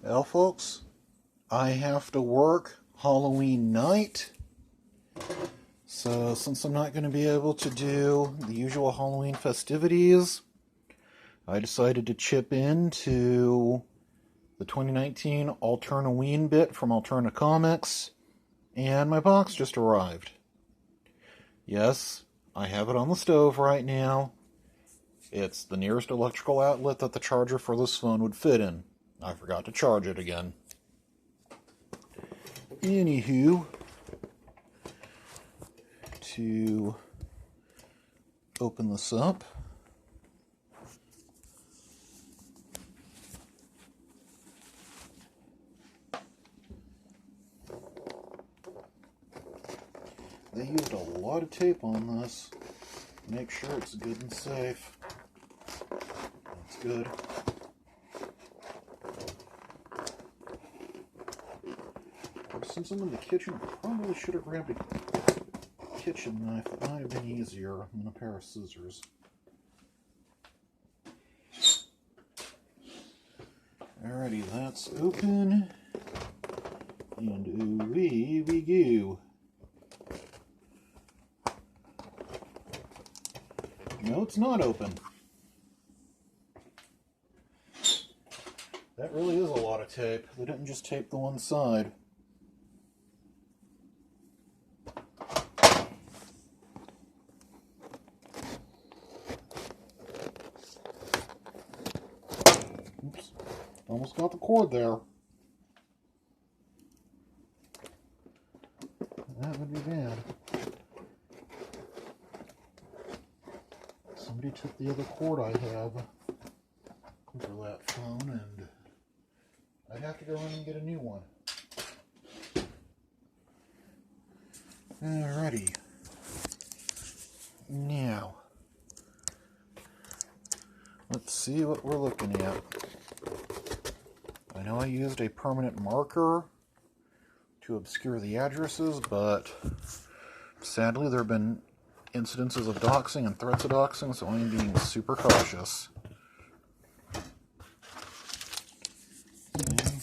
Well, folks, I have to work Halloween night. So, since I'm not going to be able to do the usual Halloween festivities, I decided to chip into the 2019 Alternaween bit from Alterna Comics, and my box just arrived. Yes, I have it on the stove right now. It's the nearest electrical outlet that the charger for this phone would fit in. I forgot to charge it again. Anywho, to open this up, they used a lot of tape on this. Make sure it's good and safe. That's good. Since I'm in the kitchen, I probably should have grabbed a kitchen knife. That might have been easier than a pair of scissors. Alrighty, that's open. And away we go. No, it's not open. That really is a lot of tape. They didn't just tape the one side. Oops. Almost got the cord there. That would be bad. Somebody took the other cord I have for that phone, and I'd have to go in and get a new one. Alrighty. Now, let's see what we're looking at. I know I used a permanent marker to obscure the addresses, but sadly there have been incidences of doxing and threats of doxing, so I'm being super cautious. Okay.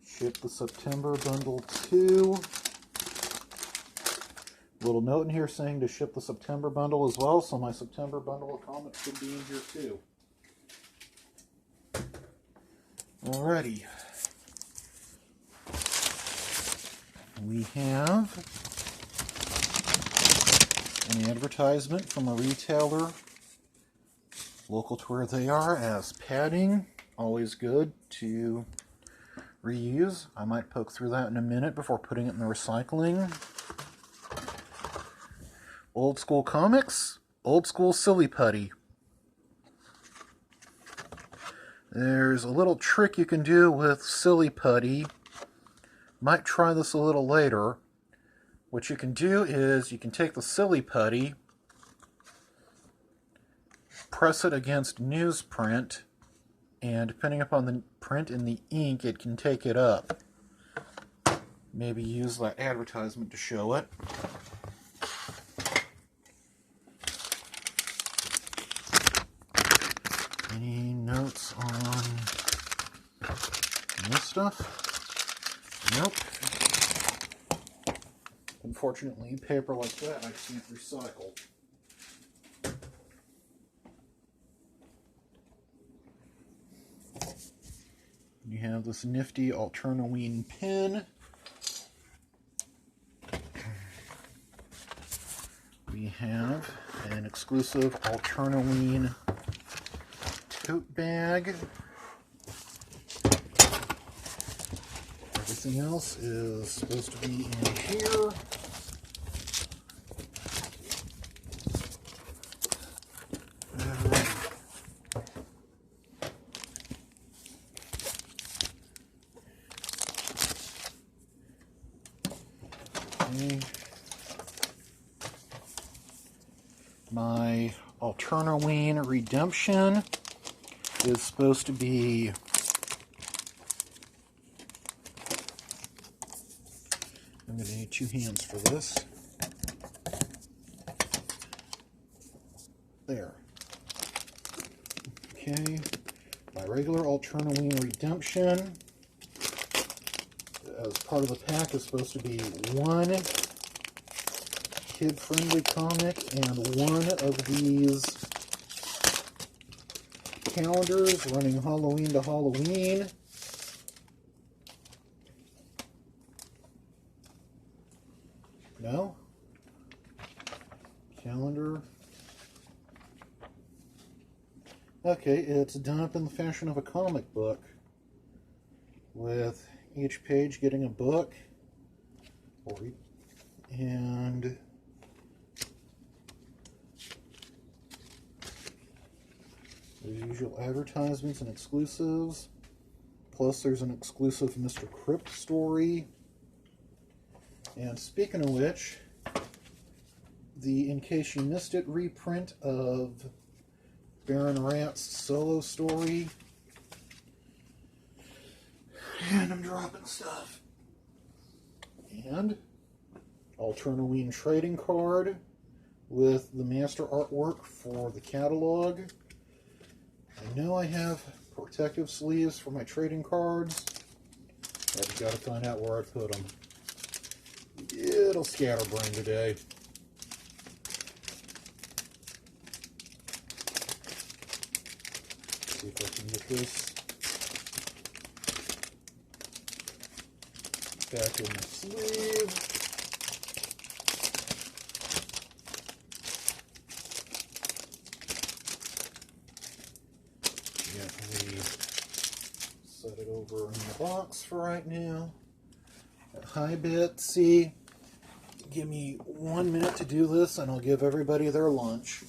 Ship the September bundle 2. Little note in here saying to ship the September bundle as well, so my September bundle of comics should be in here too. Alrighty. We have an advertisement from a retailer local to where they are as padding. Always good to reuse. I might poke through that in a minute before putting it in the recycling. Old school comics, old school silly putty. There's a little trick you can do with silly putty. Might try this a little later. What you can do is you can take the silly putty, press it against newsprint, and depending upon the print and the ink, it can take it up. Maybe use that advertisement to show it. Any notes on this stuff? Nope. Unfortunately, paper like that I can't recycle. You have this nifty Alternaween pen. We have an exclusive Alternaween tote bag. Everything else is supposed to be in here. Okay. My Alternaween Redemption is supposed to be I'm going to need 2 hands for this. There. Okay, my regular Alternaween Redemption as part of the pack is supposed to be one kid-friendly comic and one of these calendars running Halloween to Halloween. No? Calendar. Okay, it's done up in the fashion of a comic book, with each page getting a book, and there's usual advertisements and exclusives, plus there's an exclusive Mr. Crypt story. And speaking of which, the In Case You Missed It reprint of Baron Rat's solo story. And I'm dropping stuff. And Alternaween trading card with the master artwork for the catalog. I know I have protective sleeves for my trading cards. I just got to find out where I put them. It'll scatterbrain today. See if I can get this back in the sleeve. Gently set it over in the box for right now. Hi Betsy. Give me 1 minute to do this and I'll give everybody their lunch.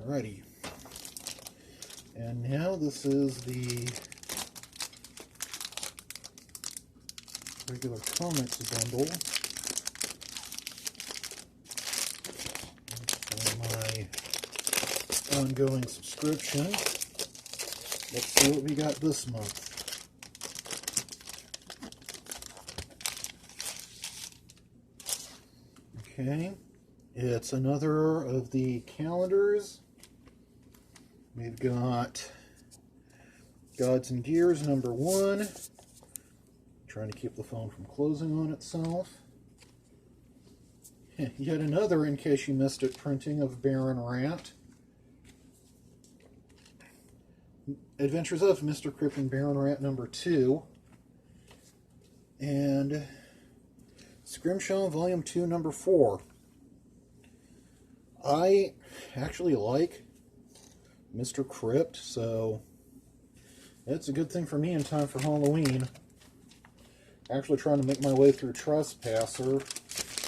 Alrighty. And now this is the regular comics bundle for my ongoing subscription. Let's see what we got this month. Okay, it's another of the calendars. We've got Gods and Gears #1. Trying to keep the phone from closing on itself. Yet another In Case You Missed It printing of Baron Rat. Adventures of Mr. Crypt and Baron Rat #2. And Scrimshaw Volume 2 #4. I actually like Mr. Crypt, so it's a good thing for me in time for Halloween. Actually trying to make my way through Trespasser.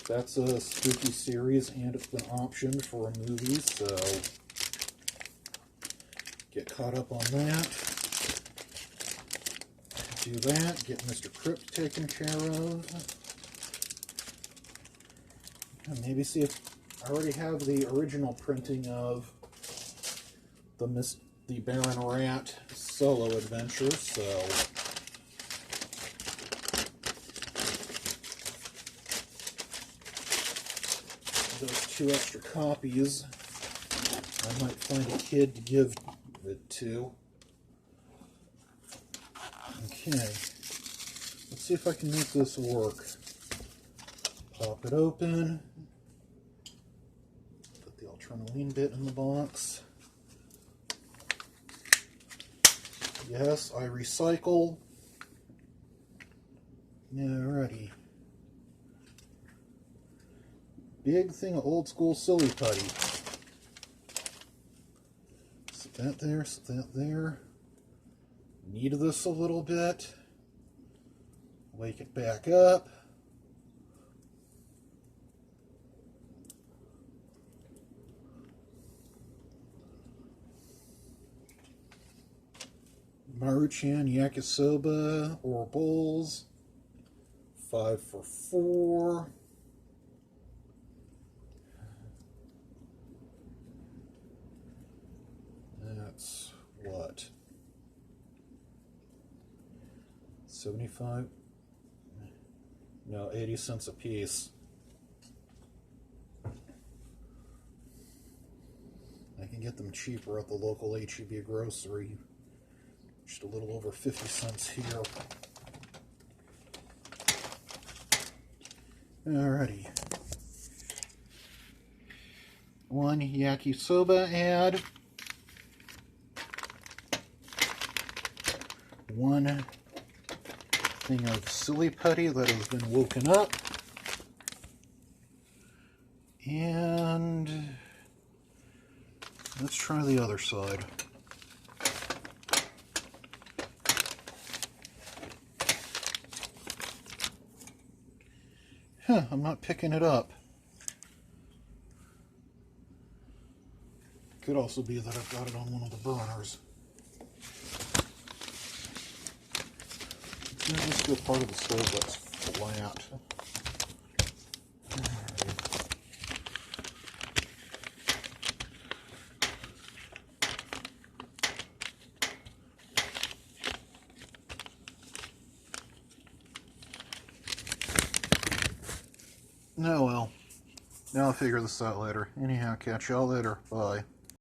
That's a spooky series and it's been optioned for a movie, so get caught up on that. Do that, get Mr. Crypt taken care of. And maybe see if I already have the original printing of the Baron Rat solo adventure, so those 2 extra copies I might find a kid to give it to. Okay, let's see if I can make this work. Pop it open. Put the Alternaween bit in the box. Yes, I recycle. Alrighty. Big thing of old school silly putty. Sit that there, sit that there. Knead this a little bit. Wake it back up. Maruchan Yakisoba or bowls. 5 for $4. That's what? 75? No, 80 cents a piece. can get them cheaper at the local H-E-B grocery. Just a little over 50 cents here. Alrighty. 1 yakisoba ad. 1 thing of silly putty that has been woken up. And let's try the other side. Huh, I'm not picking it up. Could also be that I've got it on one of the burners. Let's do a part of the stove that's flat. Oh well. Now I'll figure this out later. Anyhow, catch y'all later. Bye.